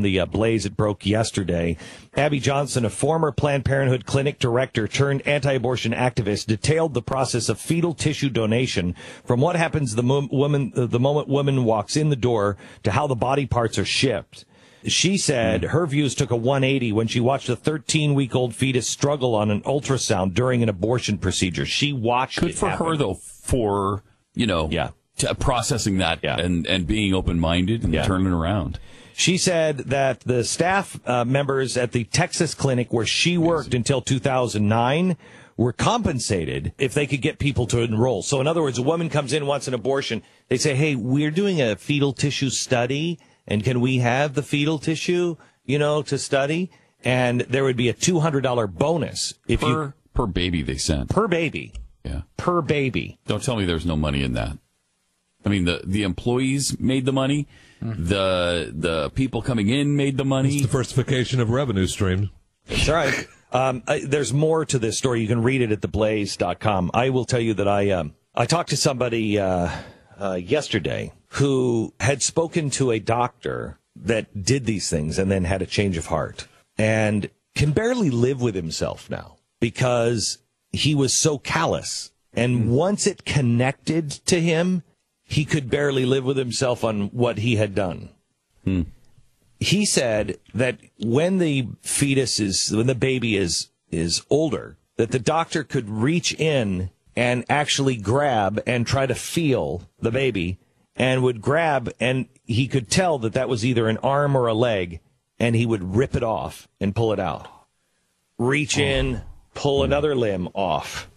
the Blaze. It broke yesterday. Abby Johnson, a former Planned Parenthood clinic director turned anti-abortion activist, detailed the process of fetal tissue donation from what happens the moment woman walks in the door to how the body parts are shipped. She said her views took a 180 when she watched a 13-week-old fetus struggle on an ultrasound during an abortion procedure. She watched Good it for happen. her, though, for, processing that and being open-minded and turning around. She said that the staff members at the Texas clinic where she worked until 2009 were compensated if they could get people to enroll. So, in other words, a woman comes in, wants an abortion. They say, hey, we're doing a fetal tissue study, and can we have the fetal tissue, to study? And there would be a $200 bonus. Per baby they sent. Per baby. Yeah. Per baby. Don't tell me there's no money in that. I mean, the employees made the money. The people coming in made the money. It's diversification of revenue streams. That's right. There's more to this story. You can read it at theblaze.com. I will tell you that I talked to somebody yesterday who had spoken to a doctor that did these things and then had a change of heart and can barely live with himself now because he was so callous. And once it connected to him, he could barely live with himself on what he had done. He said that when the baby is older, that the doctor could reach in and actually grab and try to feel the baby and would grab, and he could tell that was either an arm or a leg, and he would rip it off and pull it out. Reach in, pull another limb off.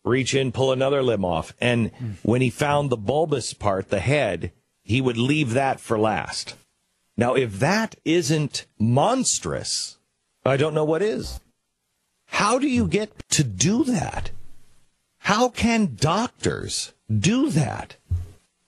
Reach in, pull another limb off. And when he found the bulbous part, the head, he would leave that for last. Now, if that isn't monstrous, I don't know what is. How do you get to do that? How can doctors do that?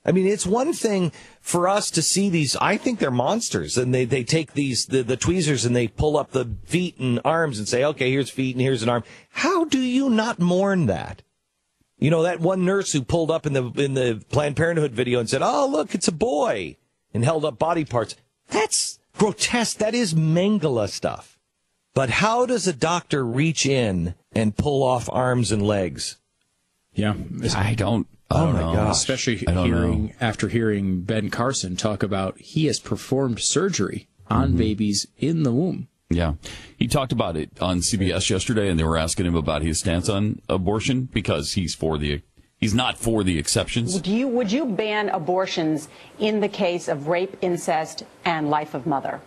I mean, it's one thing for us to see these. I think they're monsters, and they take the tweezers and they pull up the feet and arms and say, okay, here's feet and here's an arm. How do you not mourn that? That one nurse who pulled up in the Planned Parenthood video and said, oh, look, it's a boy, and held up body parts. That's grotesque. That is Mengele stuff. But how does a doctor reach in and pull off arms and legs? Yeah. I don't Oh my know. gosh. Especially know. after hearing Ben Carson talk about he has performed surgery on babies in the womb. Yeah. He talked about it on CBS yesterday, and they were asking him about his stance on abortion because he's not for the exceptions. Would you ban abortions in the case of rape, incest, and life of mother?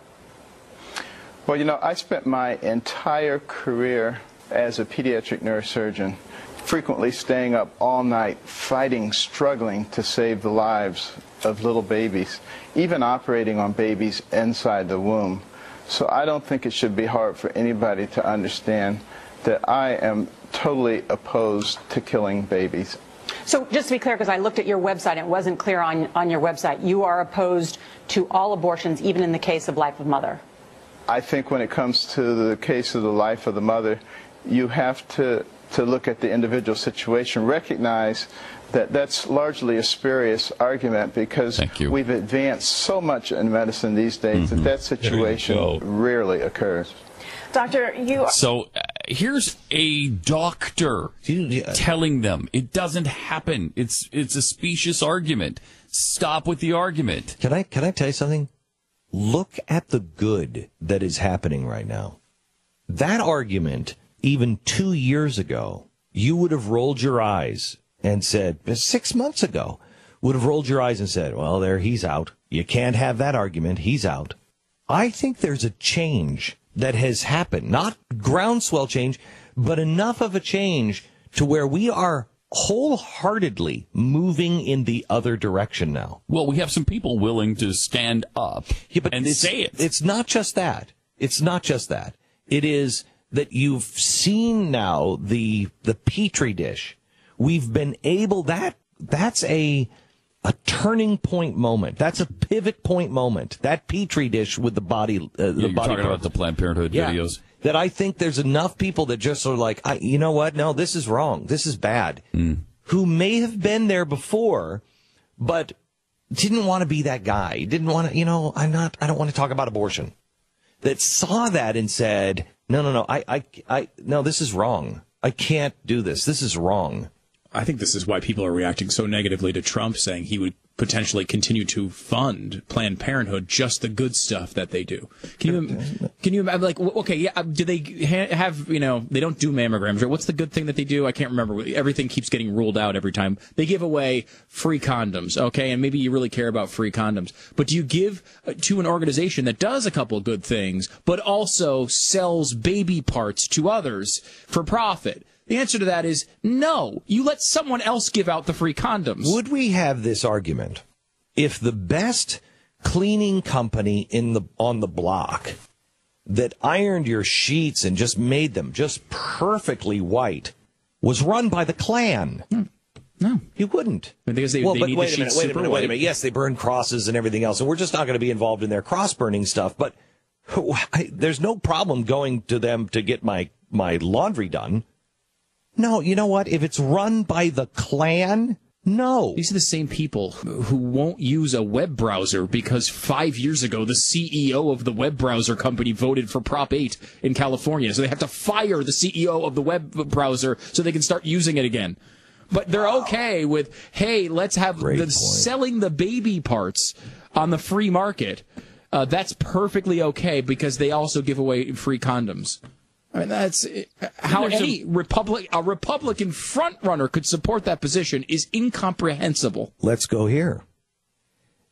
Well, I spent my entire career as a pediatric neurosurgeon frequently staying up all night, fighting, struggling to save the lives of little babies, even operating on babies inside the womb. So I don't think it should be hard for anybody to understand that I am totally opposed to killing babies. So just to be clear, because I looked at your website and it wasn't clear on your website, you are opposed to all abortions, even in the case of life of mother? I think when it comes to the case of the life of the mother, you have to look at the individual situation, recognize that that's largely a spurious argument because we've advanced so much in medicine these days that situation rarely occurs. Doctor, So here's a doctor telling them it doesn't happen. It's a specious argument. Stop with the argument. Can I tell you something? Look at the good that is happening right now. That argument, even 2 years ago, you would have rolled your eyes and said, 6 months ago, would have rolled your eyes and said, well, he's out. You can't have that argument. He's out. I think there's a change that has happened, not groundswell change, but enough of a change to where we are wholeheartedly moving in the other direction now. Well, we have some people willing to stand up and say it. It's not just that. It's not just that. It is that you've seen now the Petri dish. We've been able, that's a turning point moment. That's a pivot point moment. That Petri dish with the body, you're talking about the Planned Parenthood videos. That I think there's enough people that just are like, you know what? No, this is wrong. This is bad. Who may have been there before, but didn't want to be that guy. Didn't want to, I don't want to talk about abortion. that saw that and said, no, no, this is wrong. I can't do this. This is wrong. I think this is why people are reacting so negatively to Trump saying he would potentially continue to fund Planned Parenthood, just the good stuff that they do. Can you like, okay, yeah, do they have, they don't do mammograms, right? What's the good thing that they do? I can't remember. Everything keeps getting ruled out every time. They give away free condoms, okay? And maybe you really care about free condoms. But do you give to an organization that does a couple good things, but also sells baby parts to others for profit? The answer to that is no. You let someone else give out the free condoms. Would we have this argument if the best cleaning company on the block that ironed your sheets and just made them just perfectly white was run by the Klan? No. You wouldn't. Because they but need wait the a minute. Yes, they burn crosses and everything else, and we're just not going to be involved in their cross-burning stuff, but there's no problem going to them to get my laundry done. No, you know what? If it's run by the Klan, no. These are the same people who won't use a web browser because 5 years ago the CEO of the web browser company voted for Prop 8 in California. So they have to fire the CEO of the web browser so they can start using it again. But they're okay with, hey, let's have selling the baby parts on the free market. That's perfectly okay because they also give away free condoms. I mean, that's how a Republican frontrunner could support that position is incomprehensible. Let's go here.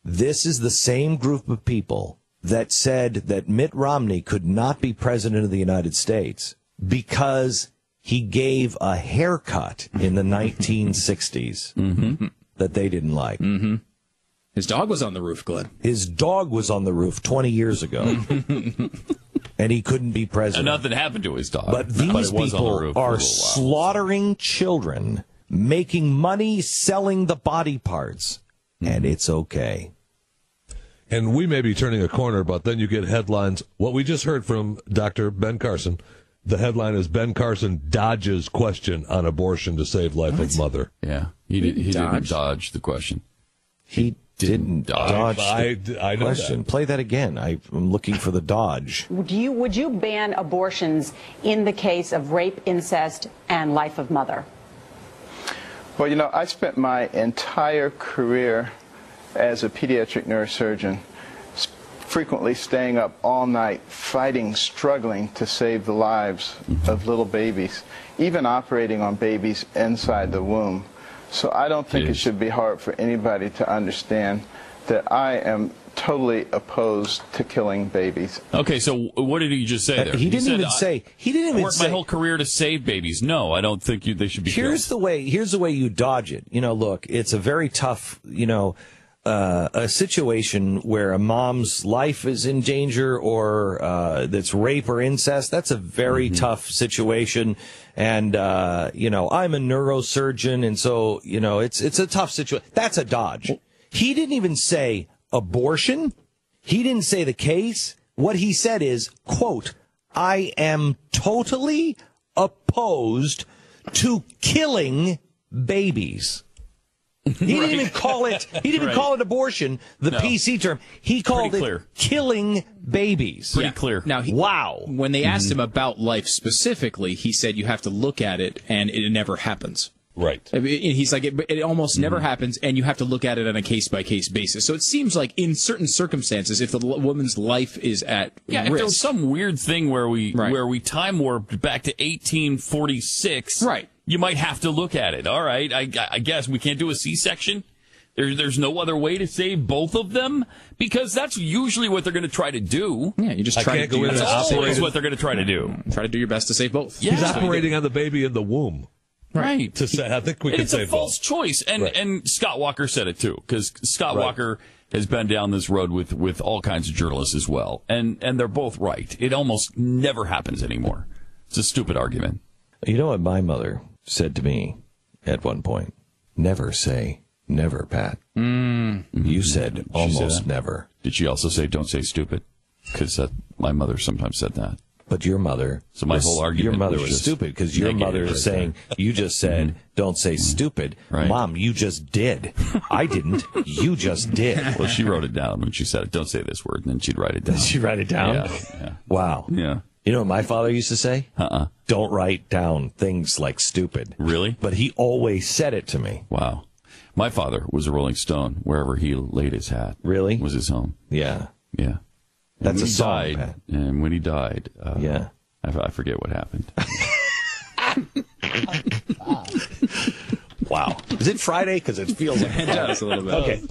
This is the same group of people that said that Mitt Romney could not be president of the United States because he gave a haircut in the 1960s that they didn't like. Mm-hmm. His dog was on the roof, Glenn. His dog was on the roof 20 years ago. And he couldn't be president. And nothing happened to his dog. But these people are slaughtering children, making money selling the body parts, and it's okay. And we may be turning a corner, but then you get headlines. What we just heard from Dr. Ben Carson, the headline is Ben Carson dodges question on abortion to save life of mother. Yeah, he didn't dodge the question. He didn't dodge I know question. That. Play that again. I'm looking for the dodge. Would you ban abortions in the case of rape, incest, and life of mother? Well, I spent my entire career as a pediatric neurosurgeon frequently staying up all night, fighting, struggling to save the lives of little babies, even operating on babies inside the womb. So I don't think it should be hard for anybody to understand that I am totally opposed to killing babies. Okay, so what did he just say there? He didn't even say. I worked my whole career to save babies. No, I don't think they should be killed. Here's the way you dodge it. Look, it's a very tough, a situation where a mom's life is in danger or that's rape or incest. That's a very tough situation. And, I'm a neurosurgeon. And so, it's a tough situation. That's a dodge. He didn't even say abortion. He didn't say the case. What he said is, quote, I am totally opposed to killing babies. He didn't even call it. He didn't even call it abortion, the PC term. He called it killing babies. Pretty clear. Now, wow. When they asked him about life specifically, he said you have to look at it, and it never happens. Right. I mean, he's like, it almost never happens, and you have to look at it on a case-by-case basis. So it seems like in certain circumstances, if the woman's life is at risk. If there was some weird thing where we time warped back to 1846, right, you might have to look at it. All right, I guess we can't do a C-section. There's no other way to save both of them because that's usually what they're going to try to do. Yeah, you just try to do that's always what they're going to try to do. Try to do your best to save both. Yeah. He's operating on the baby in the womb. Right. To say, I think we can say it's a false choice. And Scott Walker said it, too, because Scott Walker has been down this road with all kinds of journalists as well. And they're both right. It almost never happens anymore. It's a stupid argument. You know what my mother said to me at one point? Never say never, Pat. You said almost never. Did she also say don't say stupid? Because my mother sometimes said that. But your mother. So my whole argument. Your mother was just stupid because your mother is saying, you just said, don't say stupid. Right. Mom, you just did. I didn't. You just did. Well, she wrote it down when she said it. Don't say this word. And then she'd write it down. Did she write it down? Yeah. Wow. Yeah. You know what my father used to say? Don't write down things like stupid. Really? But he always said it to me. Wow. My father was a Rolling Stone. Wherever he laid his hat. Really? Was his home. Yeah. Yeah. That's a song, died, Pat. And when he died, yeah. I forget what happened. Wow. Is it Friday? Because it feels like It does a little bit. Okay.